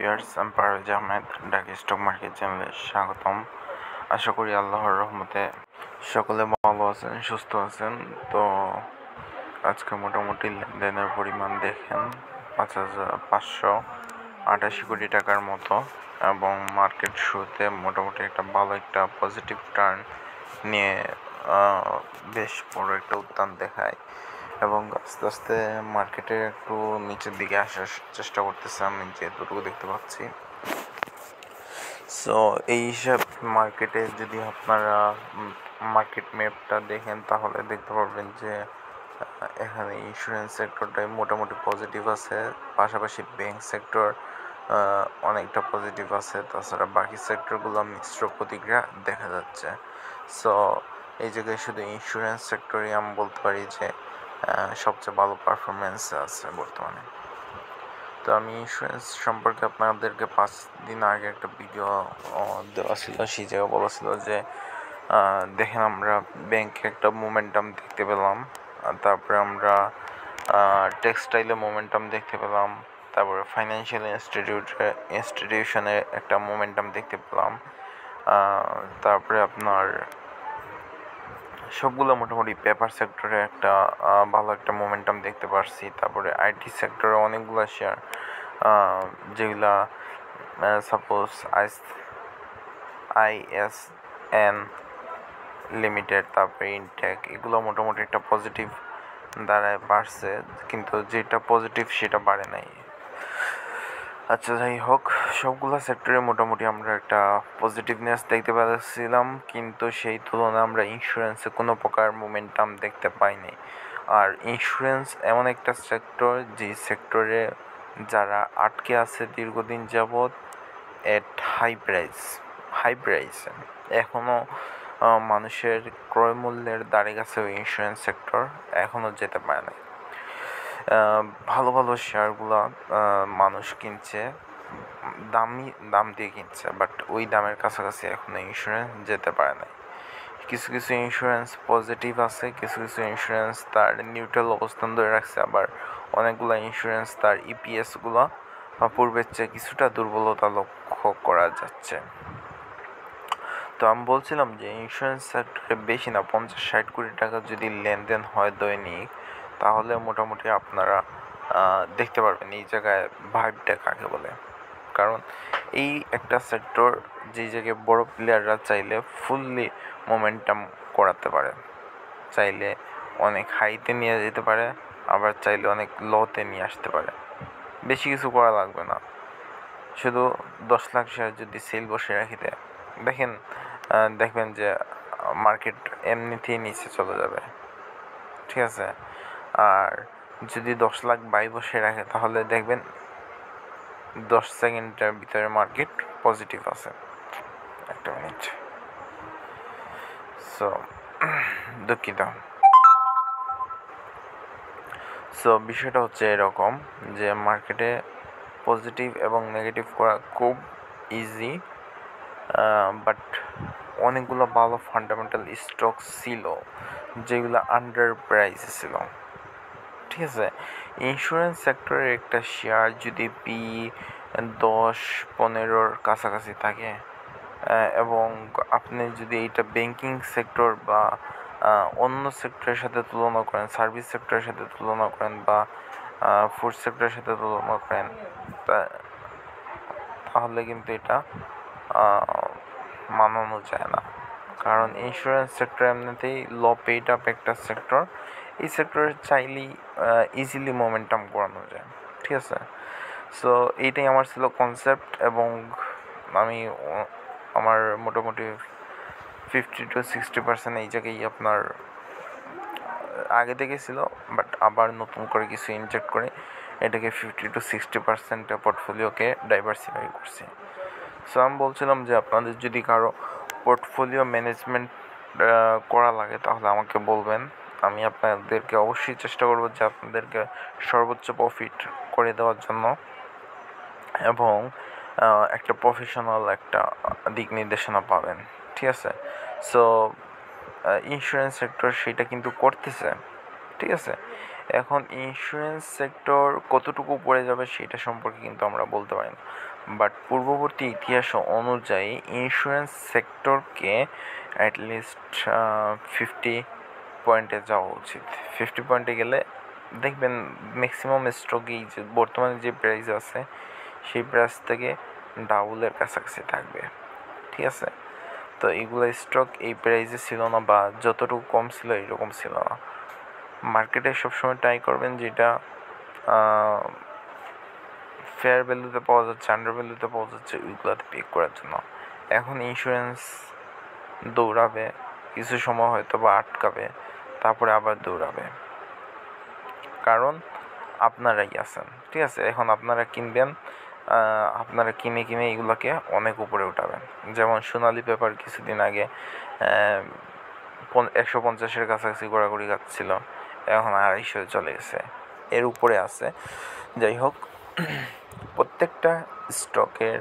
Viewers, আমি Parvez Ahmed, Dhaka stock market চ্যানেলে স্বাগতম। আশা করি আল্লাহর রহমতে সকলে ভালো আছেন, সুস্থ আছেন। তো আজকে মোটামুটি লেনদেনের পরিমাণ দেখেন 5,588 কোটি টাকার মতো, এবং মার্কেট শুরুতে মোটামুটি একটা ভালো একটা পজিটিভ টার্ন নিয়ে বেশ বড় একটা উত্থান দেখায়, এবং আস্তে আস্তে মার্কেটে একটু নিচের দিকে আসার চেষ্টা করতেছে, আমি যেটুকু দেখতে পাচ্ছি। সো এই হিসাব মার্কেটে যদি আপনারা মার্কেট ম্যাপটা দেখেন তাহলে দেখতে পারবেন যে এখানে ইন্স্যুরেন্স সেক্টরটাই মোটামুটি পজিটিভ আছে, পাশাপাশি ব্যাংক সেক্টর অনেকটা পজিটিভ আছে, তাছাড়া বাকি সেক্টরগুলো মিশ্র প্রতিক্রিয়া দেখা যাচ্ছে। সো এই জায়গায় শুধু ইন্স্যুরেন্স সেক্টরই আমি বলতে পারি যে সবচেয়ে ভালো পারফরমেন্স আছে বর্তমানে। তো আমি ইন্স্যুরেন্স সম্পর্কে আপনাদেরকে 5 দিন আগে একটা ভিডিও দেওয়া ছিল, সেই জায়গায় বলা ছিল যে দেখেন আমরা ব্যাংকে একটা মোমেন্টাম দেখতে পেলাম, তারপরে আমরা টেক্সটাইলে মোমেন্টাম দেখতে পেলাম, তারপরে ফাইন্যান্সিয়াল ইনস্টিটিউশনে একটা মোমেন্টাম দেখতে পেলাম, তারপরে আপনার সবগুলো মোটামুটি পেপার সেক্টরে একটা ভালো একটা মোমেন্টাম দেখতে পারছি। তারপরে আইটি সেক্টরে অনেকগুলো শেয়ার যেগুলা সাপোজ ISN লিমিটেড, তারপরে ইনটেক, এগুলো মোটামুটি একটা পজিটিভ দ্বারায় বাড়ছে, কিন্তু যেটা পজিটিভ সেটা বাড়ে নাই। আচ্ছা, যাই হোক, সবগুলো সেক্টরে মোটামুটি আমরা একটা পজিটিভনেস দেখতে পাচ্ছিলাম, কিন্তু সেই তুলনায় আমরা ইন্স্যুরেন্সে কোনো প্রকার মোমেন্টাম দেখতে পাইনি। আর ইন্স্যুরেন্স এমন একটা সেক্টর, যে সেক্টরে যারা আটকে আছে দীর্ঘদিন যাবৎ এট হাই প্রাইস এখনও মানুষের ক্রয় মূল্যের দ্বারে গেছে ওই ইন্স্যুরেন্স সেক্টর, এখনও যেতে পারে না। ভালো ভালো শেয়ারগুলো মানুষ কিনছে, দাম দিয়ে কিনছে, বাট ওই দামের কাছাকাছি এখনও ইন্স্যুরেন্স যেতে পারে না। কিছু কিছু ইন্স্যুরেন্স পজিটিভ আছে, কিছু কিছু ইন্স্যুরেন্স তার নিউট্রাল অবস্থান ধরে রাখছে, আবার অনেকগুলো ইন্স্যুরেন্স তার ইপিএসগুলো পূর্বের চেয়ে কিছুটা দুর্বলতা লক্ষ্য করা যাচ্ছে। তো আমি বলছিলাম যে ইন্স্যুরেন্স সেক্টরে বেশি না 50-60 কোটি টাকা যদি লেনদেন হয় দৈনিক, তাহলে মোটামুটি আপনারা দেখতে পারবেন এই জায়গায় ভাইবটা কাকে বলে। কারণ এই একটা সেক্টর যে জায়গায় বড় প্লেয়াররা চাইলে ফুললি মোমেন্টাম করাতে পারে, চাইলে অনেক হাইতে নিয়ে যেতে পারে, আবার চাইলে অনেক লোতে নিয়ে আসতে পারে। বেশি কিছু করা লাগবে না, শুধু 10 লাখ শেয়ার যদি সেল বসে রাখি দেয়, দেখবেন যে মার্কেট এমনিতেই নিচে চলে যাবে, ঠিক আছে। আর যদি 10 লাখ বাই বসে রাখে তাহলে দেখবেন 10 সেকেন্ডের ভিতরে মার্কেট পজিটিভ আছে। একটা মিনিট, দুঃখিত। বিষয়টা হচ্ছে এরকম যে মার্কেটে পজিটিভ এবং নেগেটিভ করা খুব ইজি, বাট অনেকগুলো ভালো ফান্ডামেন্টাল স্টক ছিল যেগুলো আন্ডার প্রাইসে ছিল, ঠিক আছে। ইন্স্যুরেন্স সেক্টরের একটা শেয়ার যদি 10-15 কাছাকাছি থাকে, এবং আপনি যদি এইটা ব্যাংকিং সেক্টর বা অন্য সেক্টরের সাথে তুলনা করেন, সার্ভিস সেক্টরের সাথে তুলনা করেন, বা ফুড সেক্টরের সাথে তুলনা করেন, তাহলে কিন্তু এটা মানানো যায় না। কারণ ইন্স্যুরেন্স সেক্টর এমনিতেই লো পেইড আপ একটা সেক্টর, এই সেক্টরে চাইলেই ইজিলি মোমেন্টাম করানো যায়, ঠিক আছে। সো এইটাই আমার ছিল কনসেপ্ট, এবং আমি আমার মোটামুটি 50-60% এই জায়গায় আপনার আগে থেকে ছিল, বাট আবার নতুন করে কিছু ইনজেক্ট করে এটাকে 50-60% পোর্টফোলিওকে ডাইভার্সিফাই করছি। সো আমি বলছিলাম যে আপনাদের যদি কারো পোর্টফোলিও ম্যানেজমেন্ট করা লাগে তাহলে আমাকে বলবেন, আমি আপনাদেরকে অবশ্যই চেষ্টা করব যে আপনাদেরকে সর্বোচ্চ প্রফিট করে দেওয়ার জন্য, এবং একটা প্রফেশনাল একটা দিক নির্দেশনা পাবেন, ঠিক আছে। সো ইন্স্যুরেন্স সেক্টর সেটা কিন্তু করতেছে, ঠিক আছে। এখন ইন্স্যুরেন্স সেক্টর কতটুকু পড়ে যাবে সেটা সম্পর্কে কিন্তু আমরা বলতে পারি না। বাট পূর্ববর্তী ইতিহাস অনুযায়ী ইন্স্যুরেন্স সেক্টরকে অ্যাটলিস্ট 50 পয়েন্টে যাওয়া উচিত। 50 পয়েন্টে গেলে দেখবেন ম্যাক্সিমাম স্টকই যে বর্তমানে যে প্রাইস আছে সেই প্রাইস থেকে ডাবলের কাছাকাছি থাকবে, ঠিক আছে। তো এইগুলো স্টক এই প্রাইসে ছিল না, বা যতটুকু কম ছিল এরকম ছিল না। মার্কেটে সবসময় ট্রাই করবেন যেটা ফেয়ার ভ্যালুতে পাওয়া যাচ্ছে, আন্ডার ভ্যালুতে পাওয়া যাচ্ছে, ওইগুলোতে পিক করার জন্য। এখন ইন্স্যুরেন্স দৌড়াবে কিছু সময়, হয়তো বা আটকাবে, তারপরে আবার দৌড়াবে, কারণ আপনারাই আছেন, ঠিক আছে। এখন আপনারা কিনবেন, আপনারা কিনে কিনে এগুলোকে অনেক উপরে উঠাবেন। যেমন সোনালী পেপার কিছুদিন আগে 150-এর কাছাকাছি ঘোরাঘুরি খাচ্ছিল, এখন 250 চলে গেছে, এর উপরে আছে। যাই হোক, প্রত্যেকটা স্টকের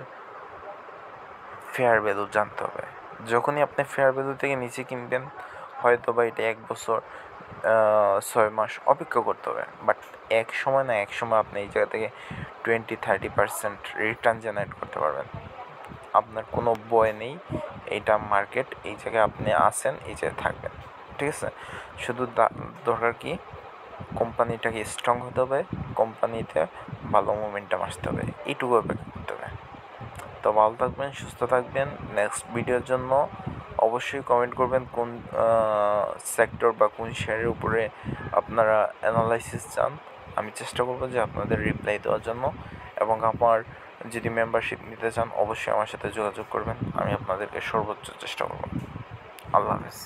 ফেয়ার ভ্যালু জানতে হবে। যখনই আপনি ফেয়ার ভ্যালু থেকে নিচে কিনবেন, হয়তো বা এটা 1 বছর 6 মাস অপেক্ষা করতে হবে, বাট এক সময় না এক সময় আপনি এই জায়গা থেকে 20-30% রিটার্ন জেনারেট করতে পারবেন। আপনার কোনো ভয় নেই, এইটা মার্কেট, এই জায়গায় আপনি আছেন, এই জায়গায় থাকবেন, ঠিক আছে। শুধু দরকার কি, কোম্পানিটাকে স্ট্রং হতে হবে, কোম্পানিতে ভালো মোমেন্টাম আসতে হবে, এইটুকু অপেক্ষা করতে হবে। তো ভালো থাকবেন, সুস্থ থাকবেন। নেক্সট ভিডিওর জন্য অবশ্যই কমেন্ট করবেন কোন সেক্টর বা কোন শেয়ারের উপরে আপনারা অ্যানালাইসিস চান। আমি চেষ্টা করব যে আপনাদের রিপ্লাই দেওয়ার জন্য, এবং আমার যদি মেম্বারশিপ নিতে চান অবশ্যই আমার সাথে যোগাযোগ করবেন, আমি আপনাদেরকে সর্বোচ্চ চেষ্টা করব। আল্লাহ হাফেজ।